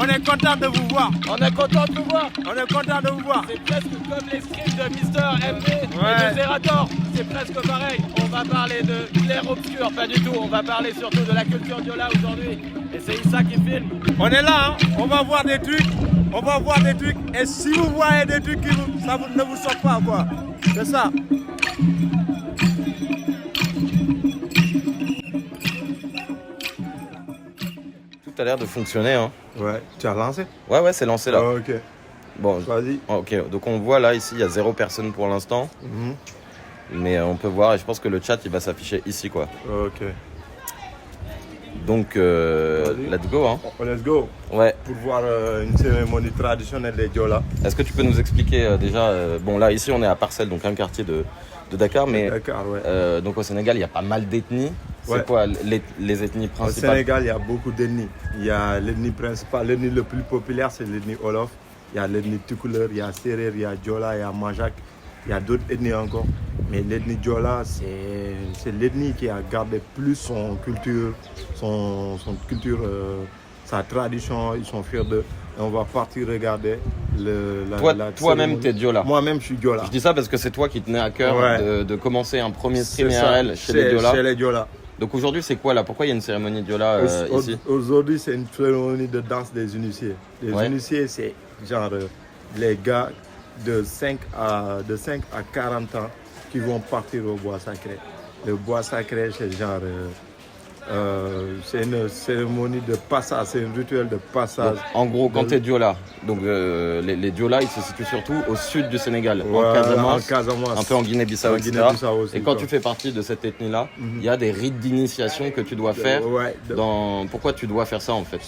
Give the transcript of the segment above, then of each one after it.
On est content de vous voir. On est content de vous voir. On est content de vous voir. C'est presque comme les streams de Mister MV et de Zerator. C'est presque pareil. On va parler de clair-obscur, pas du tout. On va parler surtout de la culture Diola aujourd'hui. Et c'est Issa qui filme. On est là, hein. On va voir des trucs. On va voir des trucs. Et si vous voyez des trucs qui ça ne vous sort pas, quoi. C'est ça. Tout a l'air de fonctionner. Hein. Ouais, tu as lancé? Ouais, c'est lancé là. Oh, ok. Bon, vas-y. Ok, donc on voit là, ici, il y a 0 personne pour l'instant. Mais on peut voir, et je pense que le chat, il va s'afficher ici, quoi. Ok. Donc, let's go, hein. Let's go. Ouais. Pour voir une cérémonie traditionnelle des Diola. Est-ce que tu peux nous expliquer déjà, bon là, ici, on est à Parcelles, donc un quartier de Dakar, mais Dakar, ouais. donc au Sénégal, il y a pas mal d'ethnies. C'est quoi les ethnies principales? Au Sénégal, il y a beaucoup d'ethnies. Il y a l'ethnie principale, l'ethnie le plus populaire, c'est l'ethnie Wolof. Il y a l'ethnie Tukuleur, il y a Serer, il y a Diola, il y a Majak. Il y a d'autres ethnies encore. Mais l'ethnie Diola, c'est l'ethnie qui a gardé plus son culture, sa tradition. Ils sont fiers d'eux. Et on va partir regarder Toi-même, t'es Diola. Moi-même, je suis Diola. Je dis ça parce que c'est toi qui tenais à cœur de commencer un premier stream IRL chez les Diola. Donc aujourd'hui, c'est quoi là? Pourquoi il y a une cérémonie Diola ici? Aujourd'hui, c'est une cérémonie de danse des initiés. Les initiés, c'est genre les gars de 5 à 40 ans qui vont partir au bois sacré. Le bois sacré, c'est genre... c'est une cérémonie de passage, c'est un rituel de passage. Donc, en gros, quand tu es Diola, donc les Diola, ils se situent surtout au sud du Sénégal, en Casamance, un peu en Guinée-Bissau, etc. Aussi, et quand tu fais partie de cette ethnie-là, il y a des rites d'initiation que tu dois faire. Pourquoi tu dois faire ça en fait?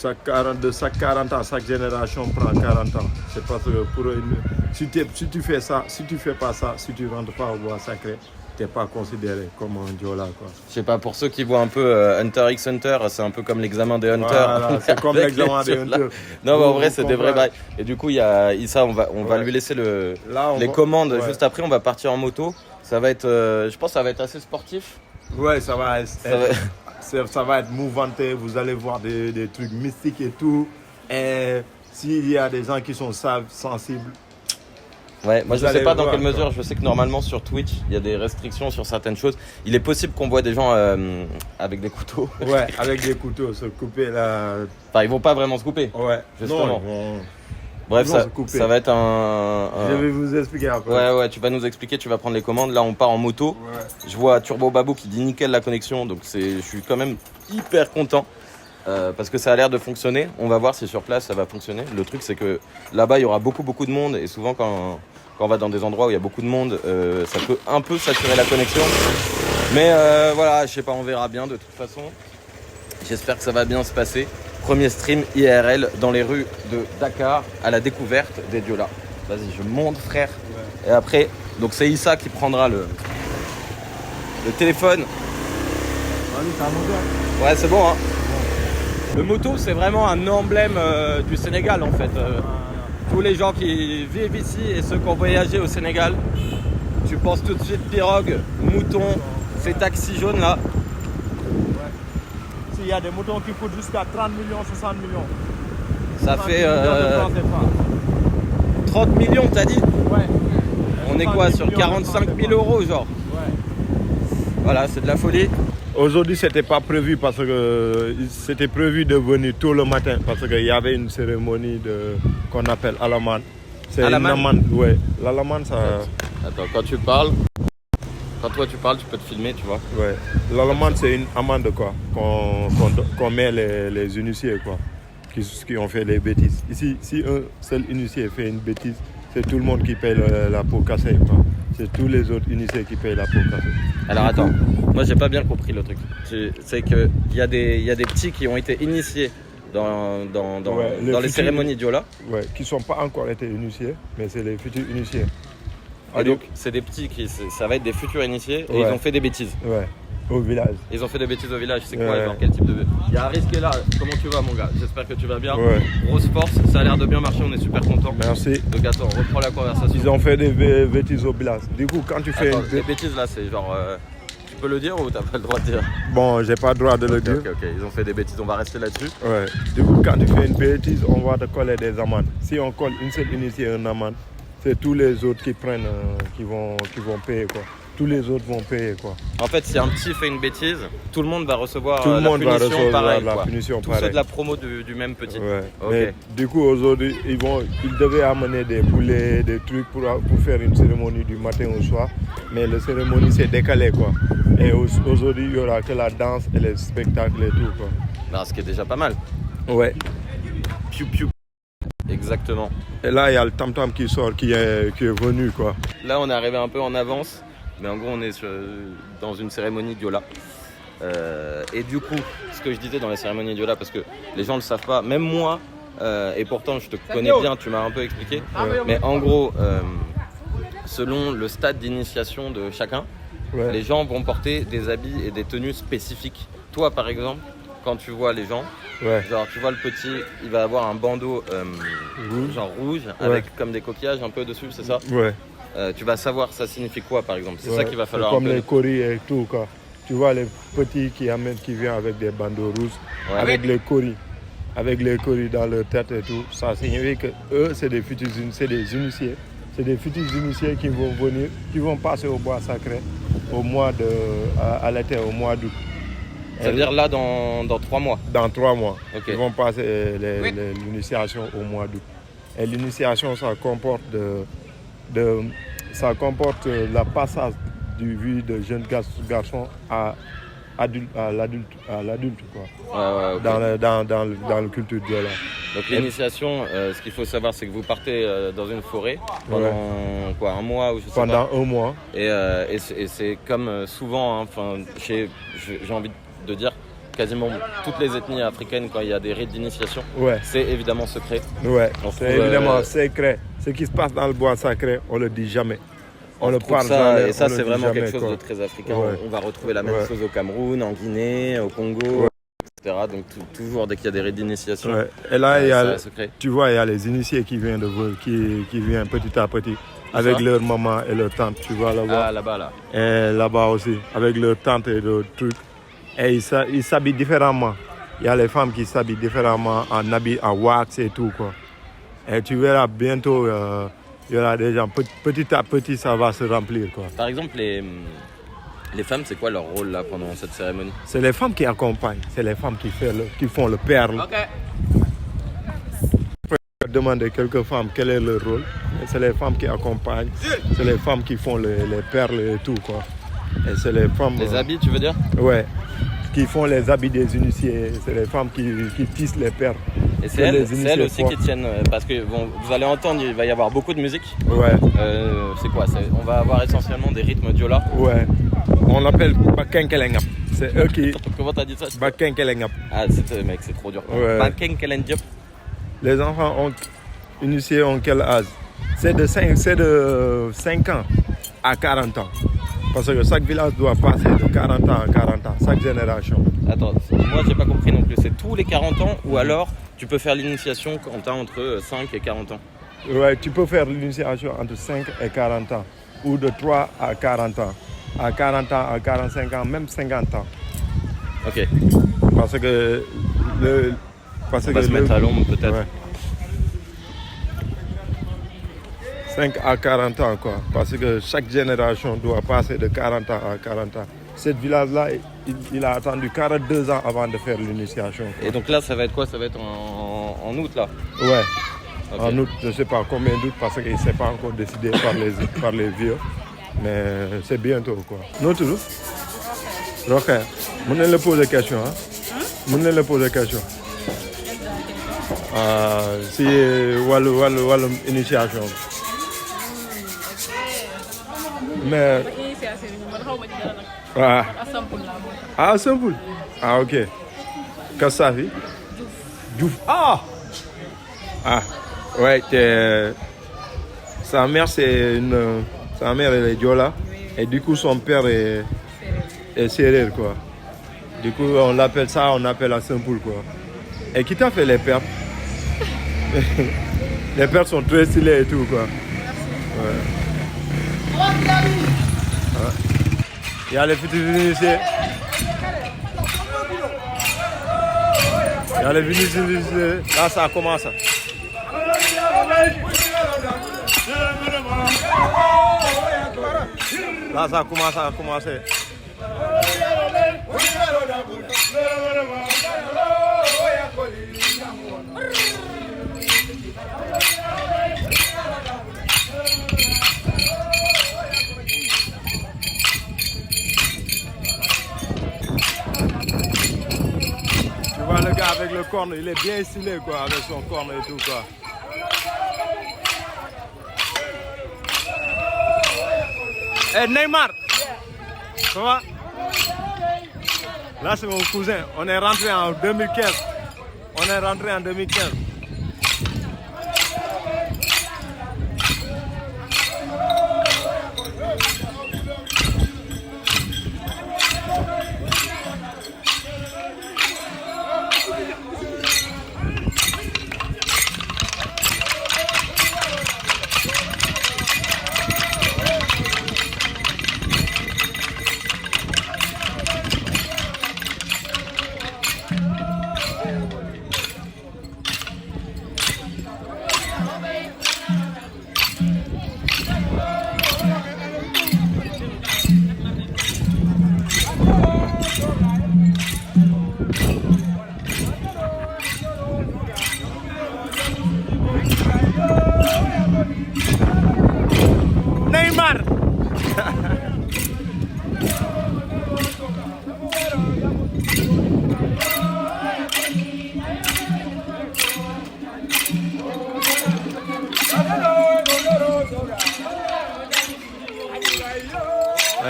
De chaque 40 ans, chaque génération prend 40 ans. C'est parce que si tu fais ça, si tu fais pas ça, si tu rentres pas au bois sacré, t'es pas considéré comme un Diola, quoi. Je sais pas, pour ceux qui voient un peu Hunter x Hunter, c'est un peu comme l'examen des Hunters. Voilà, c'est comme l'examen des Hunters. Non, mais en vrai, c'est des vrais bails. Et du coup, il y a Issa, on va lui laisser les commandes juste après. On va partir en moto. Ça va être, je pense, que ça va être assez sportif. Ouais, ça va être mouvementé. Vous allez voir des trucs mystiques et tout. Et s'il y a des gens qui sont sensibles. Ouais, moi je sais pas dans quelle mesure, je sais que normalement sur Twitch, il y a des restrictions sur certaines choses. Il est possible qu'on voit des gens avec des couteaux. Ouais, avec des couteaux, se couper là. Enfin, ils vont pas vraiment se couper. Ouais, justement. Bref, ça va être un... Je vais vous expliquer après. Ouais, tu vas nous expliquer, tu vas prendre les commandes. Là, on part en moto. Ouais. Je vois Turbo Babou qui dit nickel la connexion, donc je suis quand même hyper content. Parce que ça a l'air de fonctionner. On va voir si sur place ça va fonctionner. Le truc, c'est que là-bas, il y aura beaucoup de monde. Et souvent, quand on va dans des endroits où il y a beaucoup de monde, ça peut un peu saturer la connexion. Mais voilà, je sais pas, on verra bien de toute façon. J'espère que ça va bien se passer. Premier stream IRL dans les rues de Dakar à la découverte des Diola. Vas-y, je monte, frère. Ouais. Et après, donc c'est Issa qui prendra le téléphone. Vas-y, t'as un moteur. Ouais, c'est bon, hein. Le moto, c'est vraiment un emblème du Sénégal en fait. Tous les gens qui vivent ici et ceux qui ont voyagé au Sénégal, tu penses tout de suite pirogue, mouton, ces taxis jaunes là. Ouais. S'il y a des moutons qui coûtent jusqu'à 30 millions, 60 millions. Ça fait 30 millions, t'as dit? Ouais. On est quoi, sur 45 000 euros genre? Ouais. Voilà, c'est de la folie. Aujourd'hui, c'était pas prévu parce que c'était prévu de venir tôt le matin parce qu'il y avait une cérémonie qu'on appelle Alaman. C'est une amande, ouais. L'Alaman, ça. Attends, quand toi tu parles, tu peux te filmer, tu vois. Ouais. L'Alaman, c'est une amende quoi, qu'on met les initiés quoi, qui ont fait des bêtises. Ici, si un seul initié fait une bêtise, c'est tout le monde qui paye la peau cassée quoi. C'est tous les autres initiés qui payent la peau cassée. Alors attends, moi j'ai pas bien compris le truc. C'est qu'il y a des petits qui ont été initiés dans les cérémonies Diola. Ouais, qui ne sont pas encore été initiés, mais c'est les futurs initiés. Et donc c'est des petits ça va être des futurs initiés et ils ont fait des bêtises. Ouais, au village. Ils ont fait des bêtises au village, c'est quoi genre quel type de... Il y a Aris qui est là, comment tu vas mon gars? J'espère que tu vas bien. Ouais. Grosse force, ça a l'air de bien marcher, on est super contents. Merci. Donc attends, on reprend la conversation. Ils ont fait des bêtises au village. Du coup quand tu fais... Les bêtises là c'est genre... peux le dire ou t'as pas le droit de dire? Bon, j'ai pas le droit de le dire. Ok, ils ont fait des bêtises, on va rester là-dessus. Ouais. Du coup, quand tu fais une bêtise, on va te coller des amendes. Si on colle une seule initiée une amende, c'est tous les autres qui prennent, qui vont payer quoi. Tous les autres vont payer quoi. En fait, si un petit fait une bêtise, tout le monde va recevoir Tout le la monde va punition recevoir pareil. la quoi. punition Tous pareil. ceux de la promo du même petit. Ouais. Ok. Mais du coup, aujourd'hui, ils devaient amener des poulets, des trucs pour faire une cérémonie du matin au soir. Mais la cérémonie s'est décalée quoi. Et aujourd'hui, il n'y aura que la danse et les spectacles et tout quoi. Bah, ce qui est déjà pas mal. Ouais. Piou piou. Exactement. Et là, il y a le tam-tam qui sort, qui est venu quoi. Là, on est arrivé un peu en avance. Mais en gros, on est dans une cérémonie Diola. Et du coup, ce que je disais dans les cérémonies Diola, parce que les gens ne le savent pas, même moi, et pourtant je te connais bien, tu m'as un peu expliqué. Mais en gros, selon le stade d'initiation de chacun, les gens vont porter des habits et des tenues spécifiques. Toi, par exemple, quand tu vois les gens, genre tu vois le petit, il va avoir un bandeau genre rouge avec comme des coquillages un peu dessus, c'est ça? Ouais. Tu vas savoir ça signifie quoi par exemple, c'est ça qu'il va falloir. Comme les coris et tout quoi. Tu vois les petits qui viennent avec des bandeaux rouges, avec les coris dans leur tête et tout. Ça signifie que eux c'est des futurs initiés. C'est des futurs initiés qui vont venir, qui vont passer au bois sacré à l'été, au mois d'août. Ça veut dire là dans 3 mois? Dans 3 mois. Okay. Ils vont passer l'initiation au mois d'août. Et l'initiation ça comporte la passage du vie de jeune garçon à l'adulte quoi. Okay. Dans le culture Diola. Donc l'initiation, ce qu'il faut savoir, c'est que vous partez dans une forêt pendant un mois ou je sais pas. Pendant un mois. Et c'est comme souvent, enfin, j'ai envie de dire, quasiment toutes les ethnies africaines, quand il y a des rites d'initiation, c'est évidemment secret. Ouais, c'est évidemment secret. Ce qui se passe dans le bois sacré, on le dit jamais. On le parle jamais. Et ça, c'est vraiment quelque chose de très africain. On va retrouver la même chose au Cameroun, en Guinée, au Congo, etc. Donc toujours dès qu'il y a des rites d'initiation, et là, secret. Tu vois, il y a les initiés qui viennent qui viennent petit à petit. Avec leur maman et leur tante, tu vois là-bas. Ah, là-bas, là. Et là-bas aussi, avec leur tante et leur truc. Et ils s'habillent différemment. Il y a les femmes qui s'habillent différemment en habits, en wax et tout quoi. Et tu verras bientôt, il y aura des gens, petit à petit ça va se remplir quoi. Par exemple, les femmes, c'est quoi leur rôle là pendant cette cérémonie? C'est les femmes qui accompagnent, c'est les femmes qui font le perle. Je vais demander quelques femmes quel est leur rôle. C'est les femmes qui accompagnent, c'est les femmes qui font les perles et tout quoi. Et c'est les femmes. Les habits, tu veux dire? Ouais. Qui font les habits des initiés. C'est les femmes qui tissent les perles. Et c'est elles aussi qui tiennent. Parce que bon, vous allez entendre, il va y avoir beaucoup de musique. Ouais. C'est quoi? On va avoir essentiellement des rythmes Diola. Ouais. On l'appelle Bakenkelengap. C'est eux qui. Comment t'as dit ça? Bakenkelengap. Ah, mec, c'est trop dur. Ouais. Bakenkelengap. Les enfants initiés ont quel âge? C'est de 5 ans à 40 ans. Parce que chaque village doit passer de 40 ans à 40 ans, chaque génération. Attends, moi j'ai pas compris non plus. C'est tous les 40 ans ou alors tu peux faire l'initiation quand tu as entre 5 et 40 ans? Ouais, tu peux faire l'initiation entre 5 et 40 ans. Ou de 3 à 40 ans. À 40 ans, à 45 ans, même 50 ans. Ok. Parce que on va se mettre à l'ombre peut-être. Ouais. 5 à 40 ans quoi, parce que chaque génération doit passer de 40 ans à 40 ans. Cette village-là, il a attendu 42 ans avant de faire l'initiation. Et donc là, ça va être quoi? Ça va être en août là? Ouais, okay. En août, je ne sais pas combien d'août parce qu'il ne s'est pas encore décidé par les vieux. Mais c'est bientôt quoi. Nous tous, Rokhaya, vous pouvez le poser des questions. Vous pouvez le poser des questions. Si wàllum initiation. Mais simple. Ah ok. Qu'est-ce que ça fait? Diouf. Ah ouais, sa mère sa mère elle est Diola et du coup son père est sérère quoi. Du coup on appelle la simple quoi. Et qui t'a fait les perles? Les perles sont très stylées et tout quoi. Ouais. Il y a les futurs initiés. Il y a les futurs initiés. Là, ça commence. Là, ça commence à commencer. Tu vois le gars avec le corne, il est bien stylé quoi, avec son corne et tout quoi. Hey Neymar, ça va? Là c'est mon cousin, on est rentré en 2015. On est rentré en 2015. Neymar.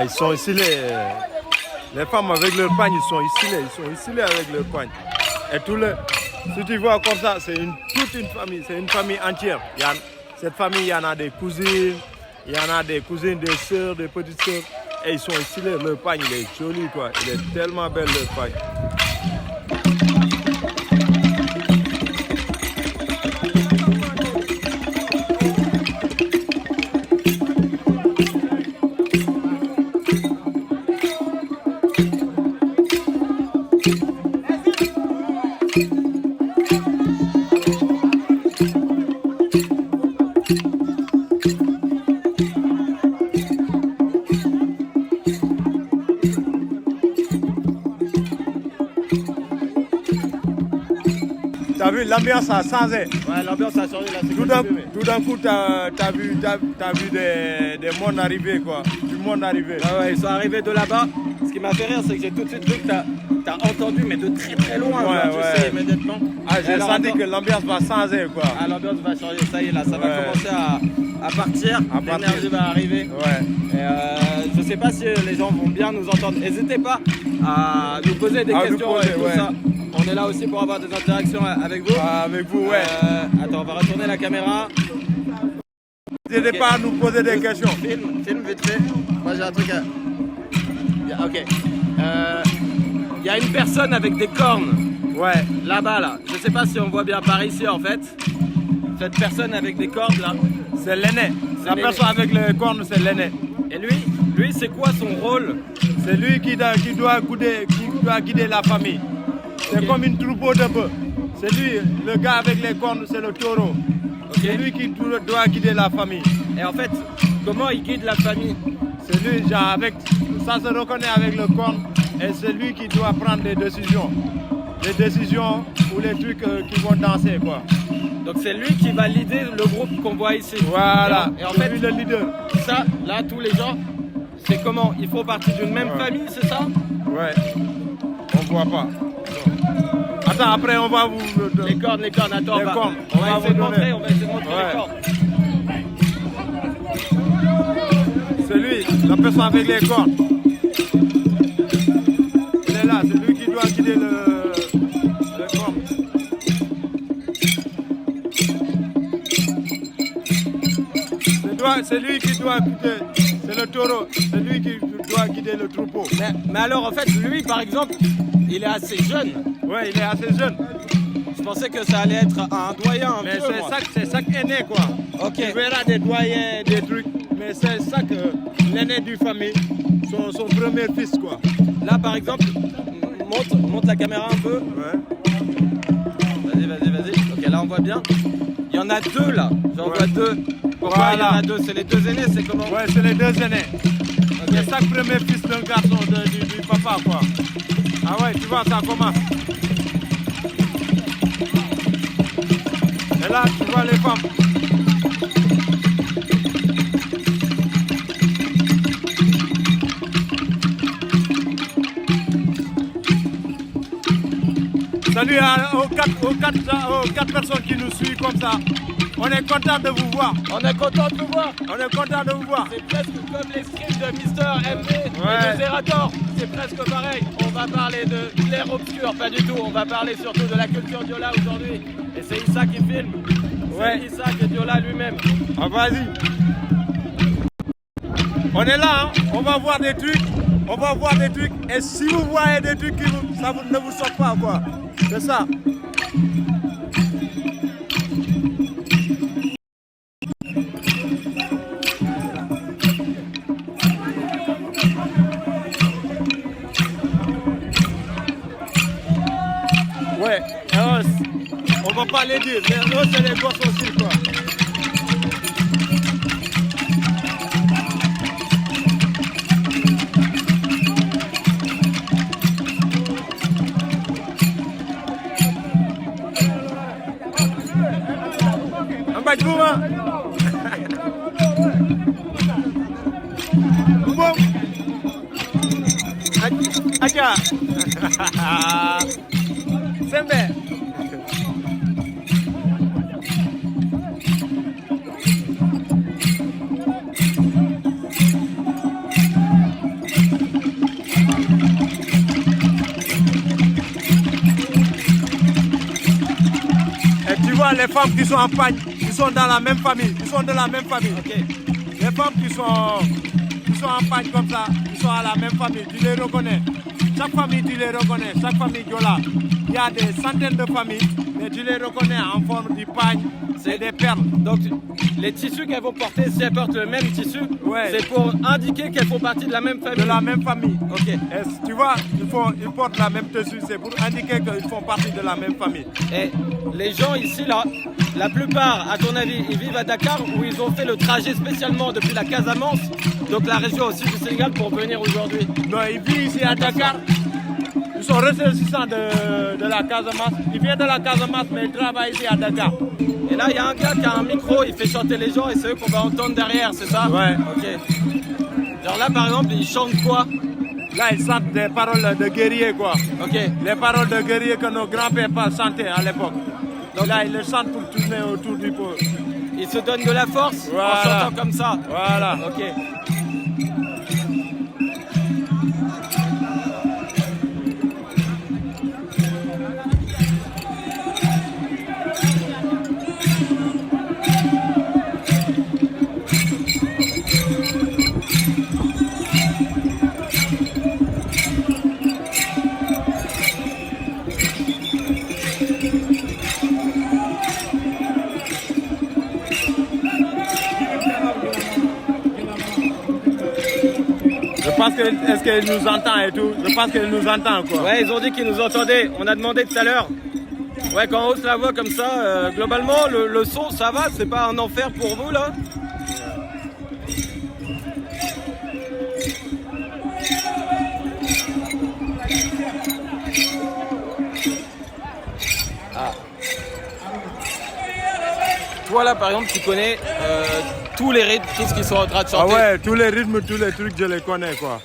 Ils sont ici les femmes avec leur pagne, ils sont ici avec leur pagne. Et tout le, si tu vois comme ça, c'est toute une famille, c'est une famille entière. Cette famille, il y en a des cousines, il y en a des cousines, des sœurs, des petites sœurs. Et ils sont ici, leur pagne, il est joli quoi, il est tellement belle leur pagne. T'as vu, l'ambiance a changé. Ouais, l'ambiance a changé là. Tout d'un coup, t'as vu des mondes arriver, quoi. Du monde arriver. Ouais, ils sont arrivés de là-bas. Ce qui m'a fait rire, c'est que j'ai tout de suite vu que t'as entendu, mais de très très loin, ouais, genre, tu sais, immédiatement. Ah, j'ai senti que l'ambiance va changer, quoi. Ah, l'ambiance va changer, ça y est, là, ça va commencer à partir. L'énergie va arriver. Ouais. Et, je sais pas si les gens vont bien nous entendre. N'hésitez pas à nous poser des questions et tout ça. On est là aussi pour avoir des interactions avec vous. Avec vous, ouais. Attends, on va retourner la caméra. N'hésitez pas à nous poser des questions. Filme vite fait. Moi j'ai un truc à... Ok. Il y a une personne avec des cornes. Ouais. Là-bas, là. Je sais pas si on voit bien par ici en fait. Cette personne avec des cornes là. C'est l'aîné. La personne avec les cornes, c'est l'aîné. Et lui c'est quoi son rôle? C'est lui qui doit guider la famille. C'est comme une troupeau de bœufs. C'est lui, le gars avec les cornes, c'est le taureau. C'est lui qui doit guider la famille. Et en fait, comment il guide la famille? C'est lui, genre, ça se reconnaît avec le corne. Et c'est lui qui doit prendre des décisions. Les décisions ou les trucs qui vont danser, quoi. Donc c'est lui qui va leader le groupe qu'on voit ici. Voilà, et en fait, lui le leader. Ça, là, tous les gens, c'est comment? Ils font partie d'une même famille, c'est ça? Ouais, on voit pas. Attends, après on va vous... Les cornes, attends, on va essayer de montrer les cornes. C'est lui, la personne avec les cornes. Il est là, c'est lui qui doit guider le corne. C'est lui qui doit guider, c'est le taureau, c'est lui qui doit guider le troupeau. Mais alors en fait, lui par exemple, il est assez jeune. Ouais, il est assez jeune. Je pensais que ça allait être un doyen. Mais c'est ça qui est né quoi. Ok. Tu verras des doyens, des trucs. Mais c'est ça que l'aîné du famille, son premier fils, quoi. Là, par exemple, monte la caméra un peu. Ouais. Vas-y. Ok, là, on voit bien. Il y en a deux, là. J'en vois deux. Pourquoi il y en a deux? C'est les deux aînés, c'est comment? Ouais, c'est les deux aînés. C'est chaque premier fils d'un garçon, du papa, quoi. Ah ouais, tu vois, ça commence. Et là, tu vois les femmes. Salut aux quatre personnes qui nous suivent comme ça. On est content de vous voir. On est content de vous voir. On est content de vous voir. C'est presque comme les streams de Mister MV et de Zerator. C'est presque pareil. On va parler de l'air obscur, pas du tout. On va parler surtout de la culture Diola aujourd'hui. Et c'est Issa qui filme. Ouais. C'est Issa qui est Diola lui-même. Ah, vas-y. On est là, hein. On va voir des trucs. On va voir des trucs. Et si vous voyez des trucs qui ne vous sortent pas, quoi. C'est ça. Ouais, on va pas les dire, mais eux c'est les gosses aussi, quoi. Ambaj Bouma. Boum. Aja. Sembe. Et tu vois les femmes qui sont en pagne, qui sont dans la même famille, qui sont de la même famille. Ok. Les femmes qui sont en pagne comme ça, qui sont à la même famille, tu les reconnais. Chaque famille, tu les reconnais. Chaque famille Diola. Il y a des centaines de familles, mais tu les reconnais en forme de pagne. C'est des perles. Donc les tissus qu'elles vont porter, si elles portent le même tissu, Ouais. c'est pour indiquer qu'elles font partie de la même famille. De la même famille. Ok. Et tu vois, ils portent la même tissu, c'est pour indiquer qu'ils font partie de la même famille. Et les gens ici, là, la plupart, à ton avis, ils vivent à Dakar ou ils ont fait le trajet spécialement depuis la Casamance, donc la région aussi du Sénégal, pour venir aujourd'hui? Non, ils vivent ici à Dakar. Ils sont ressortissants de la Casamance. Ils viennent de la Casamance, mais ils travaillent ici à Dakar. Et là, il y a un gars qui a un micro, il fait chanter les gens et c'est eux qu'on va entendre derrière, c'est ça? Ouais. Ok. Genre là, par exemple, ils chantent quoi? Là, ils chantent des paroles de guerriers, quoi. Ok. Les paroles de guerriers que nos grands-pères chantaient à l'époque. Donc là, ils les chantent pour tourner autour du peuple. Ils se donnent de la force en Voilà. chantant comme ça. Voilà. Ok. Je pense que, est-ce qu'il nous entend et tout? Je pense qu'il nous entend, quoi. Ouais, ils ont dit qu'ils nous entendaient. On a demandé tout à l'heure. Ouais, quand on hausse la voix comme ça, globalement, le son, ça va. C'est pas un enfer pour vous, là? Ah. Toi, là, par exemple, tu connais tous les rythmes, tout ce qu'ils sont en train de Ah chanter. ouais, tous les rythmes, tous les trucs, je les connais, quoi.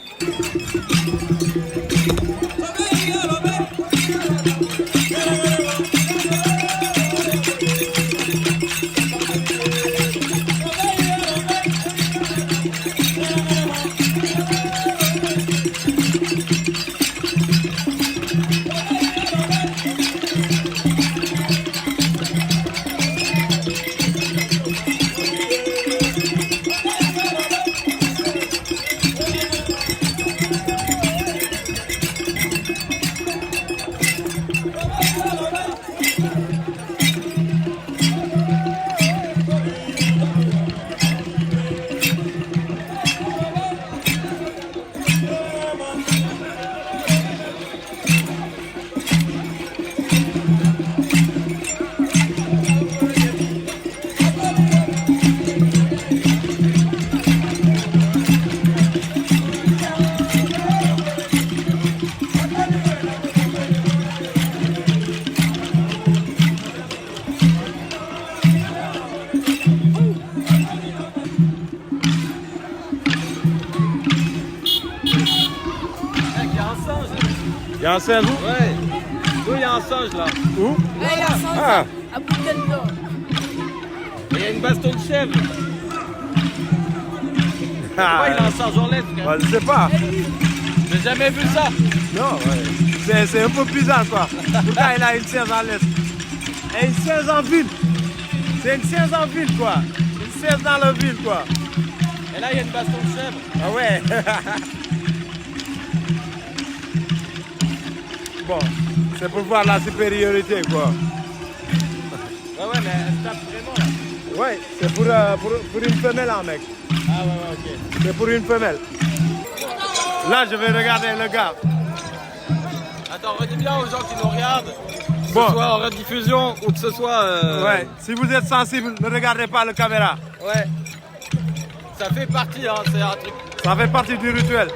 y a un singe où? Ouais. Nous, il y a un singe là. Où? Là, il y a un singe Ah. à Boutello. Et il y a une baston de chèvre. Ah, Pourquoi il a un singe en laisse, frère? bah, je sais pas. J'ai jamais vu ça. Non, ouais. C'est un peu bizarre quoi. Pourquoi il a une singe en laisse? Et une singe en ville. C'est une singe en ville quoi. Une singe dans la ville quoi. Et là, il y a une baston de chèvre. Ah ouais. Bon, c'est pour voir la supériorité quoi. Ouais, mais elle tape vraiment là. Ouais, c'est pour une femelle hein mec. Ah ouais, ok. C'est pour une femelle. Là, je vais regarder le gars. Attends, redis bien aux gens qui nous regardent, que Bon. ce soit en rediffusion ou que ce soit... Ouais, si vous êtes sensible, ne regardez pas la caméra. Ouais. Ça fait partie, hein, c'est un truc. Ça fait partie du rituel.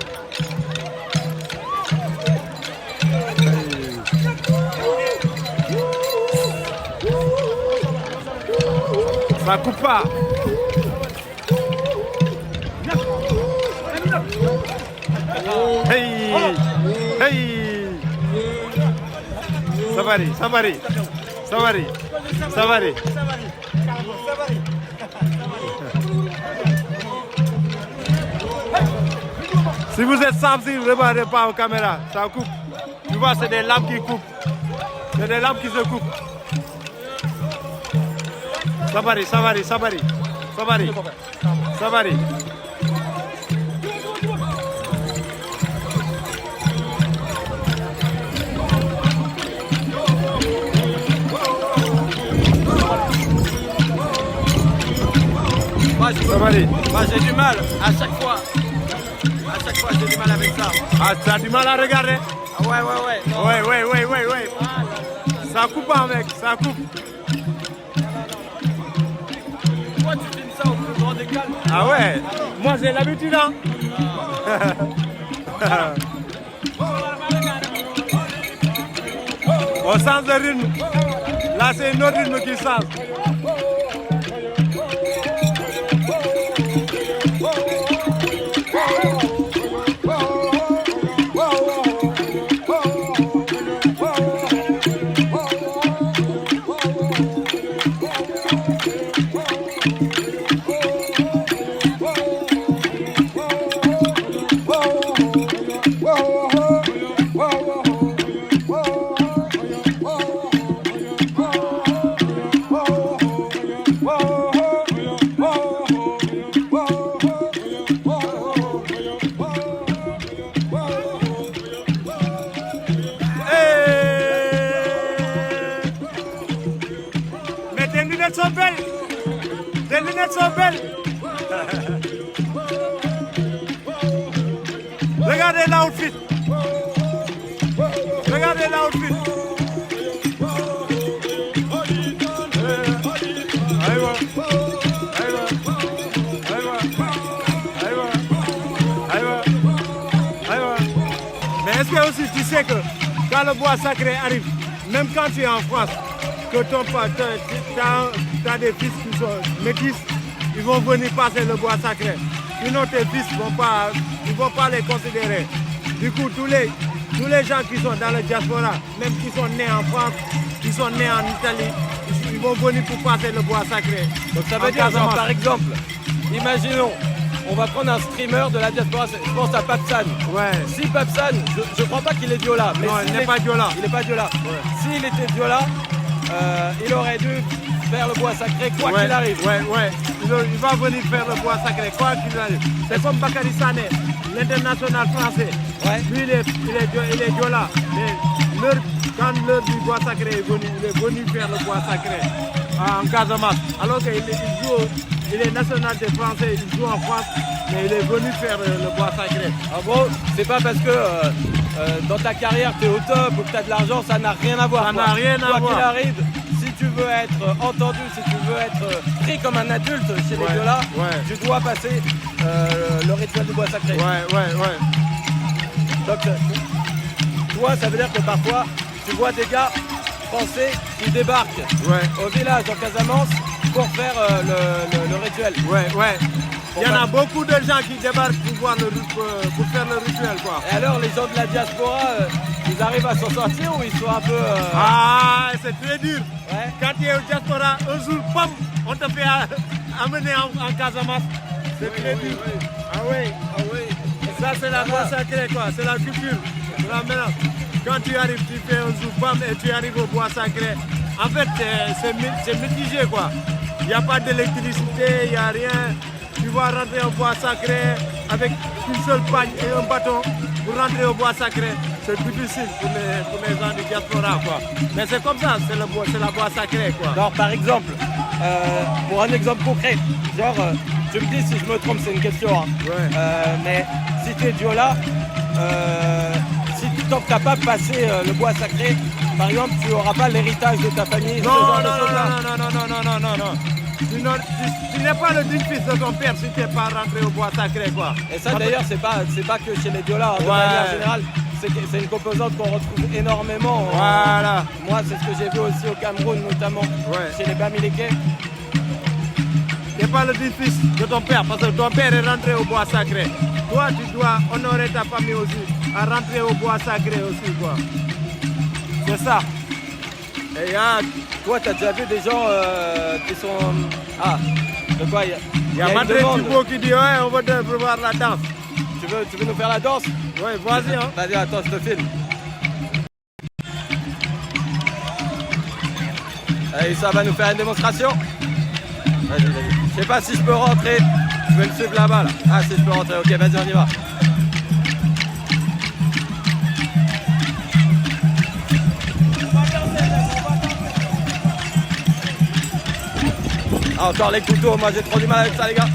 Ça coupe pas. Hey, hey. Savari, Savari, Savari, Savari. Si vous êtes sensible, ne regardez pas aux caméras, ça coupe. Tu vois, c'est des lampes qui coupent. C'est des lampes qui se coupent. Savari, Savari, Savari, Savari, Savari. Moi, j'ai du mal à chaque fois. À chaque fois, j'ai du mal avec ça. Ah, tu as du mal à regarder? Ah ouais, ouais, ouais. Non. Ouais. Ça coupe pas, mec, ça coupe. Pourquoi tu filmes ça au plus grand des calmes? Ah ouais, moi j'ai l'habitude, hein. Au sens de rythme. Là, c'est un autre rythme qui change. Sont belles. Les lunettes sont belles. Regardez l'outfit. Regardez l'outfit. Mais est-ce que aussi tu sais que quand le bois sacré arrive, même quand tu es en France, que ton t'as des fils qui sont métis, ils vont venir passer le bois sacré. Sinon tes fils ils vont pas les considérer. Du coup, tous les gens qui sont dans la diaspora, même qui sont nés en France, qui sont nés en Italie, ils vont venir pour passer le bois sacré. Donc ça veut dire, genre, par exemple, imaginons, on va prendre un streamer de la diaspora, je pense à Papsan. Ouais. Si Papsan, je crois pas qu'il est Diola. Mais Non, il n'est pas Diola. Il n'est pas Diola. Ouais. S'il était Diola, il aurait dû faire le bois sacré quoi qu'il arrive. Ouais. Il va venir faire le bois sacré quoi qu'il arrive. C'est comme Bakary Sané, l'international français. Ouais. Lui, il est Diola. Mais quand l'heure du bois sacré est venu, il est venu faire le bois sacré en Casamance. Alors qu'il est nationalité français, il joue en France, mais il est venu faire le bois sacré. En gros, c'est pas parce que dans ta carrière tu es au top ou que tu as de l'argent, ça n'a rien à voir. Ça n'a rien à Quoi voir. qu'il arrive, si tu veux être entendu, si tu veux être pris comme un adulte chez les Diola, tu dois passer le rituel du bois sacré. Ouais. Donc, toi, ça veut dire que parfois, tu vois des gars français qui débarquent au village en Casamance pour faire le rituel. Ouais. Il y en a beaucoup de gens qui débarquent pour faire le rituel, quoi. Et alors, les gens de la diaspora, Ils arrivent à s'en sortir ou ils sont un peu... Ah, c'est très dur. Ouais. Quand tu es au diaspora, un jour, pam, on te fait amener en Casamance. C'est très dur. Ah oui. Et ça, c'est la voie sacrée, quoi. C'est la culture. Là, maintenant, quand tu arrives, tu fais un jour, pam, et tu arrives au bois sacré. En fait, c'est mitigé, quoi. Il n'y a pas d'électricité, il n'y a rien. Tu vas rentrer au bois sacré avec une seule pagne et un bâton pour rentrer au bois sacré. C'est difficile pour les gens du diaspora, quoi. Mais c'est comme ça, c'est la bois sacrée, quoi. Alors, par exemple, pour un exemple concret, genre, tu me dis si je me trompe, c'est une question, hein. Ouais. Mais si tu es Diola, si tu t'en capable de passer le bois sacré, par exemple, tu n'auras pas l'héritage de ta famille. Non. Tu n'es pas le digne fils de ton père si tu n'es pas rentré au bois sacré, quoi. Et ça, d'ailleurs, c'est pas que chez les Diola, de Ouais. manière générale. C'est une composante qu'on retrouve énormément. Voilà. Moi, c'est ce que j'ai vu aussi au Cameroun, notamment chez les Bamileke. Tu n'es pas le digne fils de ton père parce que ton père est rentré au bois sacré. Toi, tu dois honorer ta famille aussi, à rentrer au bois sacré aussi, quoi. C'est ça. Et Toi, tu as déjà vu des gens qui sont... Ah, de quoi il y a Mandré Thibault qui dit ouais, on veut voir la danse. Tu veux nous faire la danse? Ouais, vas-y, hein. Vas-y, attends, je te filme. Allez, ça va nous faire une démonstration. Vas-y. Je sais pas si je peux rentrer. Je vais le suivre là-bas, là. Ah, si je peux rentrer. Ok, vas-y, on y va. Ah, encore les couteaux. Moi, j'ai trop du mal avec ça, les gars.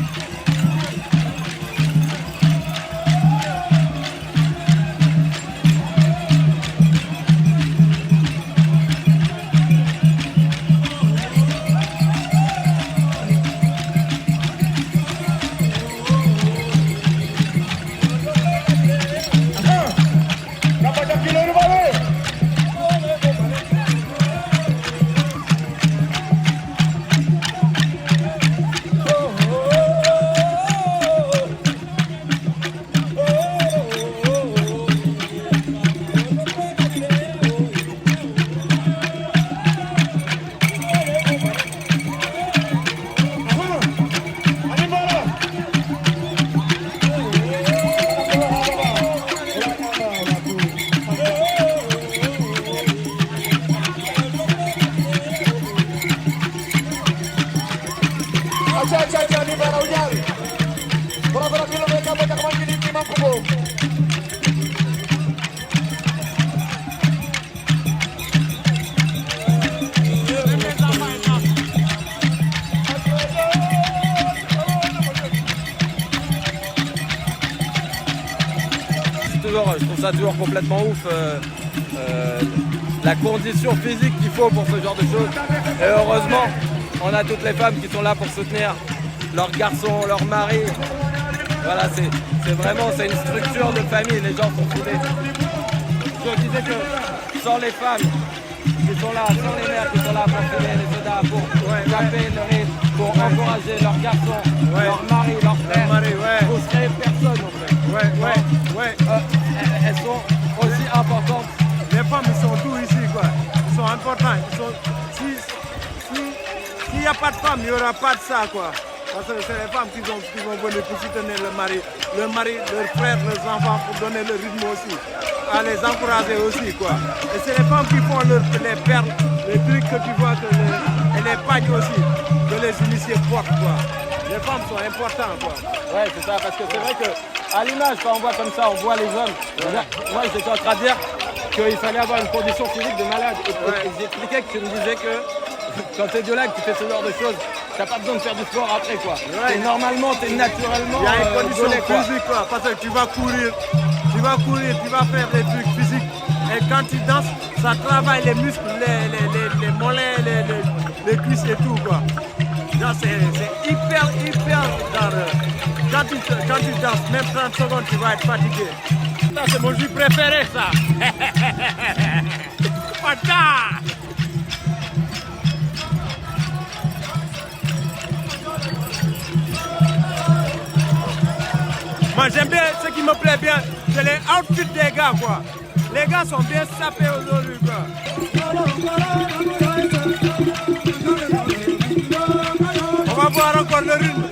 Je trouve ça toujours complètement ouf, la condition physique qu'il faut pour ce genre de choses. Et heureusement, on a toutes les femmes qui sont là pour soutenir leurs garçons, leurs maris. Voilà, c'est vraiment une structure de famille, les gens sont soudés. Je disais que sans les femmes qui sont là, sans les mères qui sont là pour filer les sodas, pour taper le rythme, pour encourager leurs garçons, leurs maris, leurs frères, vous serez personne en fait. Elles sont aussi importantes. Les femmes, ils sont tous ici, quoi. Ils sont importants. S'il n'y a pas de femmes, il n'y aura pas de ça, quoi. Parce que c'est les femmes qui vont venir pour soutenir le mari, leurs frères, leurs enfants, pour donner le rythme aussi. À les encourager aussi, quoi. Et c'est les femmes qui font les perles, les trucs que tu vois, et les pagnes aussi, que les initiés portent, quoi. Les femmes sont importantes, quoi. Ouais, c'est ça, parce que c'est vrai que à l'image, quand on voit comme ça, on voit les hommes. Moi, j'étais en train de dire qu'il fallait avoir une condition physique de malade. Et j'expliquais que tu me disais que quand tu es Diola, que tu fais ce genre de choses, t'as pas besoin de faire du sport après, quoi. Et normalement, tu es naturellement. Il y a une condition gaulé, physique, quoi. Parce que tu vas courir, tu vas faire des trucs physiques. Et quand tu danses, ça travaille les muscles, les mollets, les cuisses et tout, quoi. C'est hyper quand tu danses, même 30 secondes, tu vas être fatigué. Ça, c'est mon jus préféré, ça. Moi, j'aime bien, ce qui me plaît bien, c'est les outfits des gars, quoi. Les gars sont bien sapés aujourd'hui, quoi. On va voir encore le rythme.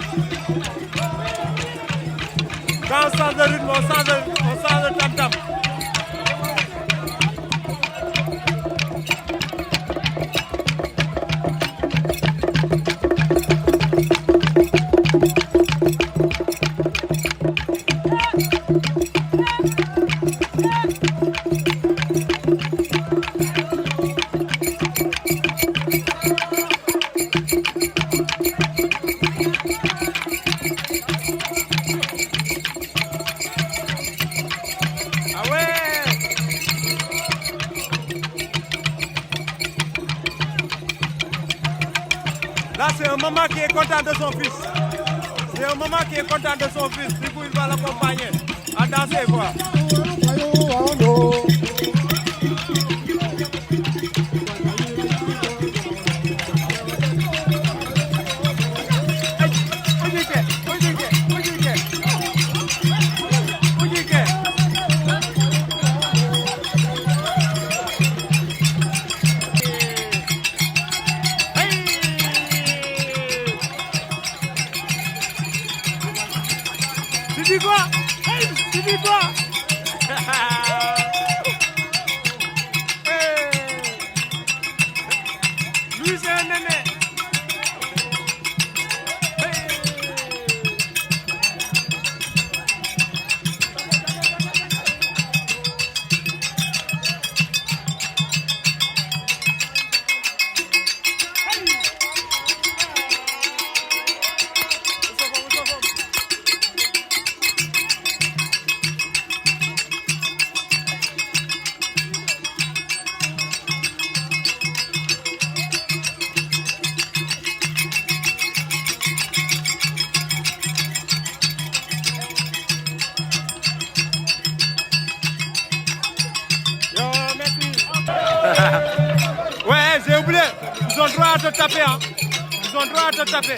Quand on sent le rythme, on sent le tam-tam. Là, c'est un maman qui est content de son fils. C'est un maman qui est content de son fils. Du coup, il va l'accompagner à danser, quoi. Tu dis quoi? Hey, tu dis quoi? Hey. Lui, c'est un néné. Ouais, j'ai oublié. Ils ont droit à te taper, hein. Ils ont droit à te taper.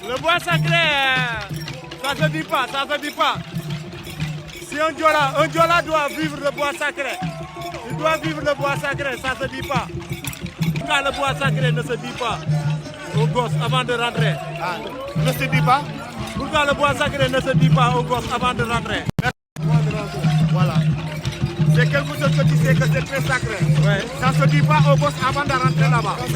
Le bois sacré, ça se dit pas, ça se dit pas. Si un Diola doit vivre le bois sacré, il doit vivre le bois sacré, ça se dit pas. Quand le bois sacré ne se dit pas aux gosses avant de rentrer. Ah, ne se dit pas? Pourquoi le bois sacré ne se dit pas aux gosses avant de rentrer? Voilà. C'est quelque chose que tu sais que c'est très sacré. Ouais. Ça ne se dit pas aux gosses avant de rentrer là-bas. Ouais.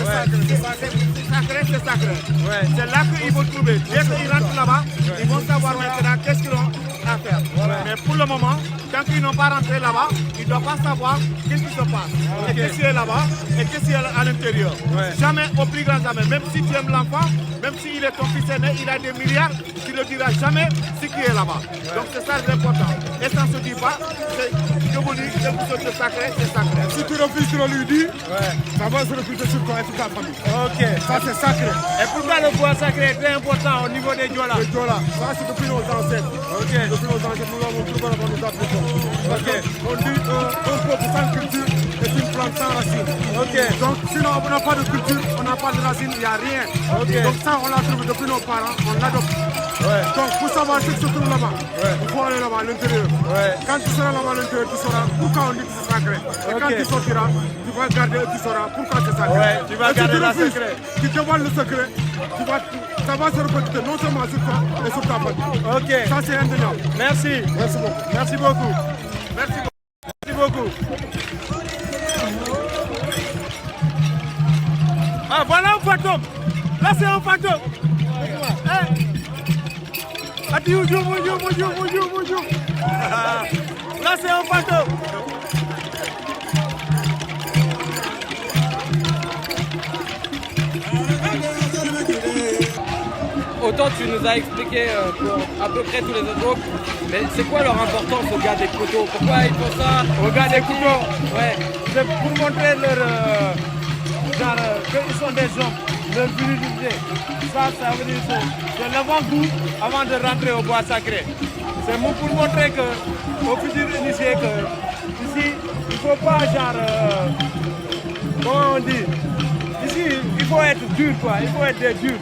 C'est sacré, c'est sacré. Ouais. C'est là qu'ils vont trouver. Dès qu'ils rentrent là-bas, ils vont savoir maintenant qu'est-ce qu'ils ont à faire. Mais pour le moment, tant qu'ils n'ont pas rentré là-bas, ils ne doivent pas savoir qu'est-ce qui se passe. Et qu'est-ce qui est là-bas et qu'est-ce qui est à l'intérieur. Ouais. Jamais, au plus grand jamais. Même si tu aimes l'enfant, même s'il est ton fils aîné, il a des milliards, tu ne diras jamais ce qui est là-bas. Donc c'est ça l'important. Et ça ne se dit pas, je vous dis, quelque chose de sacré, c'est sacré. Si tu refuses, tu le lui dis, ça va se refuser sur toi et toute ta famille. Ok. Ça c'est sacré. Et pourquoi le bois sacré est très important au niveau des Diola? Le Diola, ça c'est depuis nos ancêtres. Ok. Depuis nos ancêtres, nous avons toujours nous apprécions. Ok. On dit un peuple sans culture est une plante sans racine. Ok. Donc sinon on n'a pas de culture, on n'a pas de racine, il n'y a rien. Ok. Donc ça on l'a trouvé depuis nos parents, on l'adopte. Ouais. Donc pour savoir ce qui se trouve là-bas, il faut aller là-bas à l'intérieur. Ouais. Quand tu seras là-bas à l'intérieur, tu sauras pourquoi on dit que c'est sacré. Et quand tu sortiras, tu vas garder et tu sauras pourquoi c'est sacré. Ouais, tu vas garder la secret. Tu dévoiles le secret, ça va se répéter non seulement sur toi, mais sur ta famille. Ok. Ça c'est indéniable. Merci. Merci beaucoup. Merci beaucoup. Merci beaucoup. Merci beaucoup. Ah, voilà un fantôme. Là, c'est un fantôme. Là, c'est un fantôme. Autant tu nous as expliqué pour à peu près tous les autres groupes, mais c'est quoi leur importance aux gars des couteaux? Pourquoi ils font ça? Aux gars des couteaux, Ouais. c'est pour montrer leur qu'ils sont des hommes, leur virilité. Ça veut dire que c'est l'avant-goût avant de rentrer au bois sacré. C'est pour montrer aux futurs initiés que ici, il ne faut pas comment on dit? Ici, il faut être dur quoi, il faut être des durs.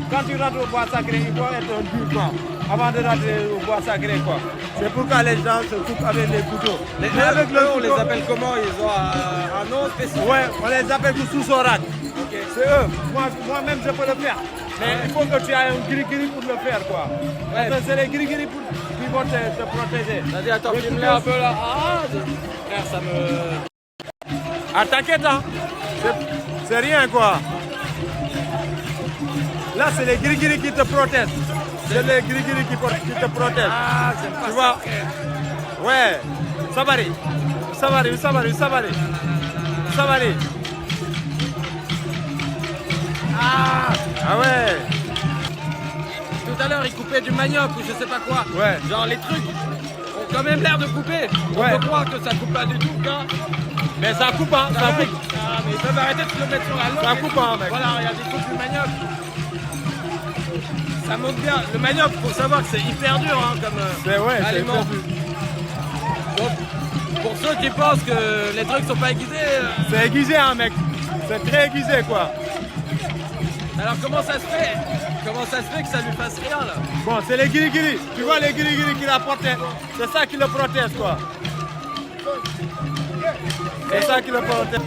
Quand tu rentres au bois sacré, il faut être un dur quoi, avant de rentrer au bois sacré quoi. C'est pourquoi les gens se coupent avec les couteaux. Mais avec on les appelle comment? Ils ont un nom spécifique? Ouais, on les appelle tous sous-sorac. Ok. C'est eux. Moi-même, je peux le faire. Mais il faut que tu aies un gris-gris pour le faire, quoi. Ouais. Parce que c'est les gris-gris qui vont te protéger. Vas-y, attends, Les filme-les couteaux- un peu là. Ah, frère, ça me... Ah, t'inquiète, hein. C'est rien, quoi. Là, c'est les gris-gris qui te protègent. C'est les gris-gris qui te protègent. Ah, j'aime pas Tu ça. vois? Ouais. Sabari. Sabari, sabari, sabari. Sabari. Ah ouais. Tout à l'heure, ils coupaient du manioc ou je sais pas quoi. Ouais. Genre, les trucs ont quand même l'air de couper. On Ouais. peut croire que ça coupe pas du tout, gars. Mais ça coupe, hein. Ça Ah, coupe. mais ils peuvent arrêter de se le mettre sur la langue. Ça coupe, hein, mec. Voilà, regarde, ils coupent du manioc. Ça monte bien. Le manioc, faut savoir que c'est hyper dur hein, comme C'est ouais, c'est aliment. hyper dur. Donc, pour ceux qui pensent que les trucs sont pas aiguisés, C'est aiguisé, hein, mec. C'est très aiguisé, quoi. alors comment ça se fait? Comment ça se fait que ça lui fasse rien là? Bon, c'est les guiri-guiri. Tu vois les guiri-guiri qui la protègent. C'est ça qui le protège, quoi. C'est ça qui le protège.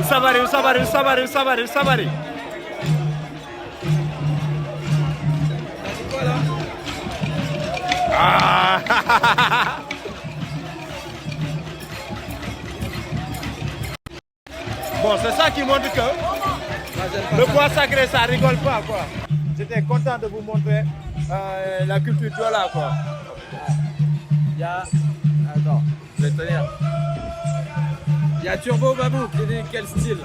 Sabari, sabari, sabari, sabari, sabari. T'as dit quoi là? Ah. Bon, c'est ça qui montre que le bois sacré, ça rigole pas, quoi. J'étais content de vous montrer la culture Diola, quoi. Il y a... Attends, je vais tenir. Il y a Turbo Babou qui dit quel style?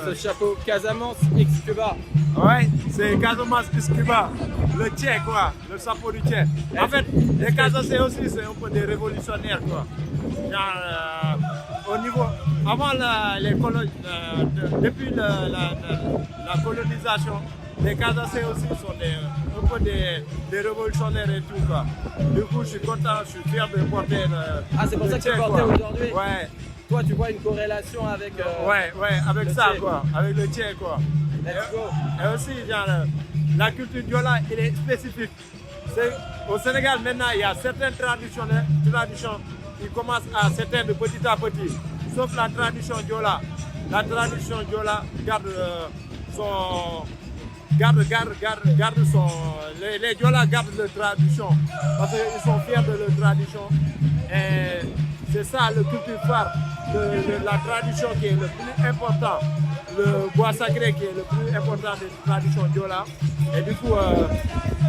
Ce chapeau Casamance X Cuba. Ouais, c'est Casamance Cuba, le Tchè, quoi, le chapeau du Tchè. En fait, les Casamançais aussi, c'est un peu des révolutionnaires, quoi. Genre, au niveau, avant depuis la colonisation, les Casamançais aussi sont un peu des révolutionnaires et tout, quoi. Du coup, je suis content, je suis fier de porter Ah, c'est pour ça que tu Tchè, portais quoi. aujourd'hui? Ouais. Toi, tu vois une corrélation avec... Ouais, avec le ça, Tchè. quoi, avec le Tchè, quoi. Let's go. Et aussi, genre, la culture Diola, elle est spécifique. Au Sénégal, maintenant, il y a certaines traditions qui commencent à s'éteindre petit à petit. Sauf la tradition Diola. La tradition Diola garde les Diola gardent leur tradition. Parce qu'ils sont fiers de leur tradition. Et c'est ça le culture phare, la tradition qui est le plus important. Le bois sacré qui est le plus important des traditions Diola. Et du coup,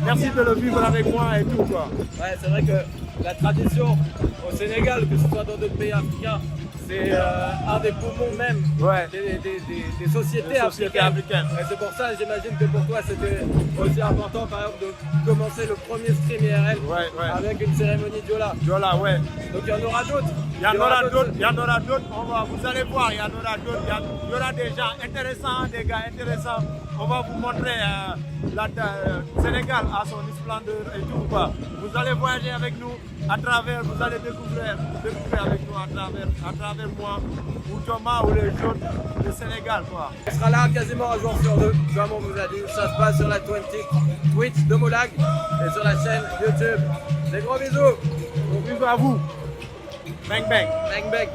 merci de le vivre avec moi et tout, quoi. Ouais, c'est vrai que la tradition au Sénégal, que ce soit dans d'autres pays africains, c'est un des poumons même Ouais. des sociétés africaines. Et c'est pour ça, j'imagine que pour toi, c'était aussi important, par exemple, de commencer le premier stream IRL Ouais. avec une cérémonie Diola. Diola, ouais. Donc il y en aura d'autres. Il y en aura d'autres, vous allez voir, il y en aura d'autres. Il y aura des gens intéressants, des gars intéressants. On va vous montrer le Sénégal à son splendeur et tout, quoi. Vous allez voyager avec nous à travers, vous allez découvrir avec nous à travers moi, ou Thomas, ou les autres, le Sénégal, quoi. On sera là quasiment un jour sur deux, comme on vous a dit. Ça se passe sur la Twitch de Molag et sur la chaîne YouTube. Des gros bisous. Gros bisous à vous. Bang bang. Bang bang.